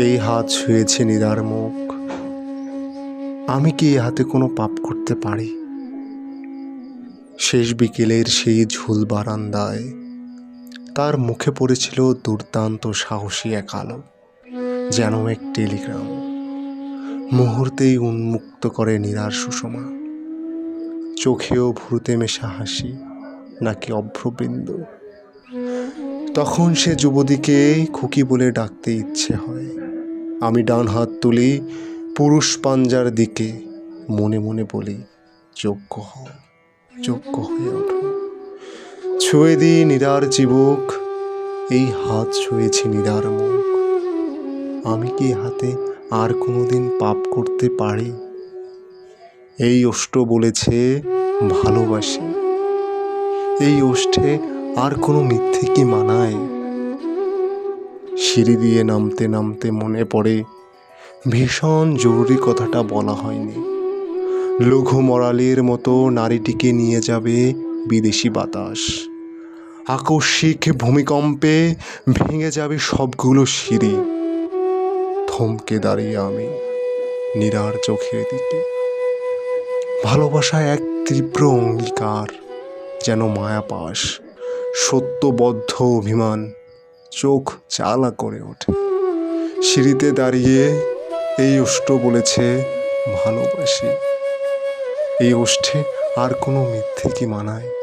এই হাত ছুঁয়েছে নীরার মুখ। আমি কি এই হাতে কোনো পাপ করতে পারি? শেষ বিকেলের সেই ঝুল বারান্দায় তার মুখে পড়েছিল দুর্দান্ত সাহসী এক আলো, যেন এক টেলিগ্রাম। মুহূর্তেই উন্মুক্ত করে নীরার সুষমা। চোখেও ভ্রুতে মেশা হাসি, নাকি অভ্রবিন্দু। তখন সে যুবতীকে খুকি বলে ডাকতে ইচ্ছে হয়। আমি ডান হাত তুলি পুরুষ পাঞ্জার দিকে, মনে মনে বলি, যোগ্য হও, যোগ্য হয়ে ওঠো। ছুঁয়ে দিই নীরার চিবুক, এই হাত ছুঁয়েছে নীরার মুখ। আমি কি হাতে আর কোনোদিন পাপ করতে পারি? এই ওষ্ঠ বলেছে ভালোবাসি। এই ওষ্ঠে আর কোনো মিথ্যে কি মানায়? সিঁড়ি দিয়ে নামতে নামতে মনে পড়ে ভীষণ জরুরি কথাটা বলা হয়নি। লঘু মরালের মতো নারীটিকে নিয়ে যাবে বিদেশি বাতাস। আকস্মিক ভূমিকম্পে ভেঙে যাবে সবগুলো সিঁড়ি। থমকে দাঁড়িয়ে আমি নীরার চোখের দিকে। ভালোবাসা এক তীব্র অঙ্গীকার, যেন মায়াপাশ, সত্যবদ্ধ অভিমান। চোখ চালা করে ওঠে। সিঁড়িতে দাঁড়িয়ে এই ওষ্ঠ বলেছে ভালোবাসি। এই ওষ্ঠে আর কোনো মিথ্যে কি মানায়?